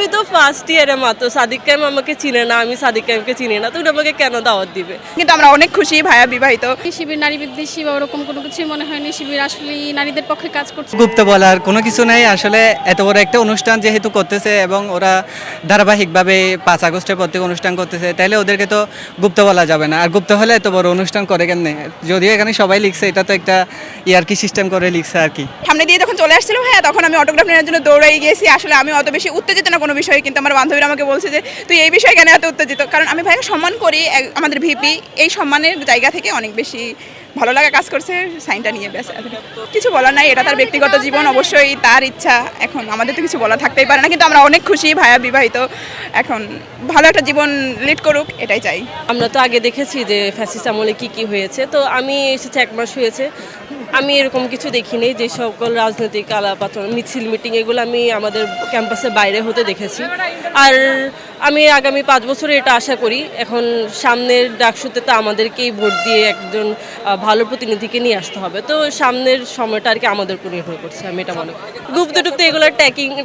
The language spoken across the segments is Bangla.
আমি তো ফার্স্ট ইয়ারে মাত্র, সাদিক কায়েম আমাকে চিনে না, আমি সাদিক কায়েমকে চিনি না, তো উনি আমাকে কেন দাওয়াত দিবে? কিন্তু আমরা অনেক খুশি ভাইয়া বিবাহিত। শিবির নারী বিদ্বেষী বা ওরকম কোনো কিছুই মনে হয়নি। শিবির আসলে নারীদের পক্ষে কাজ করছে। গুপ্ত বলার কোনো কিছু নেই আসলে। এত বড় একটা অনুষ্ঠান যেহেতু করতেছে এবং ওরা ধারাবাহিকভাবে 5 আগস্টের প্রত্যেক অনুষ্ঠান করতেছে, তাহলে ওদেরকে তো গুপ্ত বলা যাবে না। আর গুপ্ত হলে এত বড় অনুষ্ঠান করে কেন? যদিও এখানে সবাই লিখছে, এটা তো একটা ইয়ার্কি সিস্টেম করে লিখছে আর কি। সামনে দিয়ে যখন চলে আসছিল ভাইয়া, তখন আমি অটোগ্রাফ নেওয়ার জন্য দৌড়াই গিয়েছি। আসলে আমি অত বেশি উত্তেজিত না কোনো বিষয়ে, কিন্তু আমার বান্ধবীরা আমাকে বলছে যে তুই এই বিষয়ে কেন এত উত্তেজিত? কারণ আমি ভাইকে সম্মান করি, আমাদের ভিপি, এই সম্মানের জায়গা থেকে অনেক বেশি ভালো লাগা কাজ করছে সাইনটা নিয়ে। ব্যাস, কিছু বলার নাই, এটা তার ব্যক্তিগত জীবন, অবশ্যই তার ইচ্ছা। এখন আমাদের তো কিছু বলা থাকতেই পারে না, কিন্তু আমরা অনেক খুশি ভাইয়া বিবাহিত, এখন ভালো একটা জীবন লিড করুক, এটাই চাই। আমরা তো আগে দেখেছি যে ফ্যাসিস্ট আমলে কি হয়েছে, তো আমি এসেছি 1 মাস হয়েছে, আমি এরকম কিছু দেখিনি। যে সকল রাজনৈতিক আলাপ আলোচনা, মিছিল, মিটিং, এগুলো আমি আমাদের ক্যাম্পাসের বাইরে হতে দেখেছি। আর আমি আগামী 5 বছরে এটা আশা করি। এখন সামনের ডাকসুতে তো আমাদেরকেই ভোট দিয়ে একজন ভালো প্রতিনিধিকে নিয়ে আসতে হবে, তো সামনের সময়টা আর কি আমাদের উপর নির্ভর করছে, আমি এটা মনে করি। গুপ্ত টুপ্ত এগুলো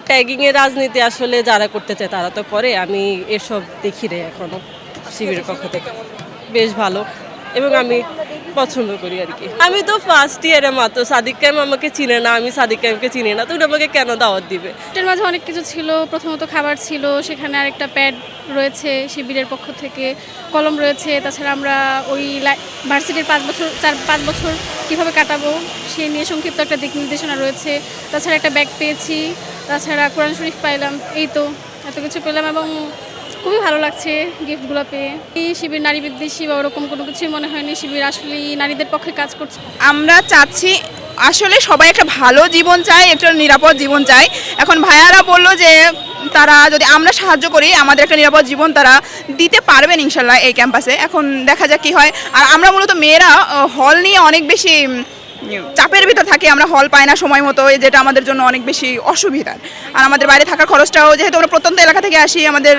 ট্যাগিংয়ের রাজনীতি আসলে যারা করতে চায় তারা তো করে, আমি এসব দেখি রে এখনো শিবিরের পক্ষ থেকে। বেশ ভালো এবং আমি পছন্দ করি আর কি। আমি তো ফার্স্ট ইয়ারে মাত্র, সাদিক কায়েম আমাকে চিনে না, আমি সাদিক কায়েমকে চিনি না, তো উনি আমাকে কেন দাওয়াত দিবে? এটার মাঝে অনেক কিছু ছিল। প্রথমত খাবার ছিল, সেখানে আরেকটা প্যাড রয়েছে শিবিরের পক্ষ থেকে, কলম রয়েছে। তাছাড়া আমরা ওই ভার্সিটির 5 বছর কীভাবে কাটাবো সে নিয়ে সংক্ষিপ্ত একটা দিক নির্দেশনা রয়েছে। তাছাড়া একটা ব্যাগ পেয়েছি, তাছাড়া কোরআন শরীফ পাইলাম, এই তো এত কিছু পেলাম এবং খুবই ভালো লাগছে গিফটগুলো পেয়ে। এই শিবির নারী বিদ্বেষী বা ওরকম কোনো কিছুই মনে হয়নি। শিবির আসলে নারীদের পক্ষে কাজ করছে। আমরা চাচ্ছি আসলে সবাই একটা ভালো জীবন চায়, একটা নিরাপদ জীবন চায়। এখন ভাইয়ারা বললো যে তারা যদি আমরা সাহায্য করি, আমাদের একটা নিরাপদ জীবন তারা দিতে পারবেন ইনশাল্লাহ এই ক্যাম্পাসে। এখন দেখা যাক কী হয়। আর আমরা মূলত মেয়েরা হল নিয়ে অনেক বেশি চাপের ভিতর থাকি, আমরা হল পাই না সময় মতো, যেটা আমাদের জন্য অনেক বেশি অসুবিধার। আর আমাদের বাইরে থাকার খরচটাও, যেহেতু আমরা প্রত্যন্ত এলাকা থেকে আসি, আমাদের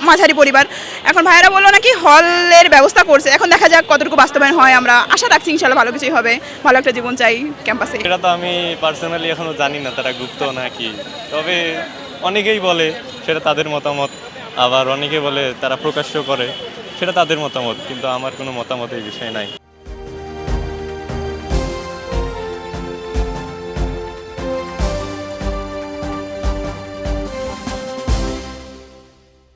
মাঝারি পরিবার। এখন ভাইয়েরা বললো নাকি হলের ব্যবস্থা করছে, এখন দেখা যাক কতটুকু বাস্তবায়ন হয়। আমরা আশা রাখছি ইনশাল্লাহ ভালো কিছুই হবে, ভালো একটা জীবন চাই ক্যাম্পাসে। এটা তো আমি পার্সোনালি এখনো জানি না তারা গুপ্ত নাকি, তবে অনেকেই বলে সেটা তাদের মতামত, আবার অনেকে বলে তারা প্রকাশ্য করে, সেটা তাদের মতামত, কিন্তু আমার কোনো মতামত এই বিষয়ে নাই।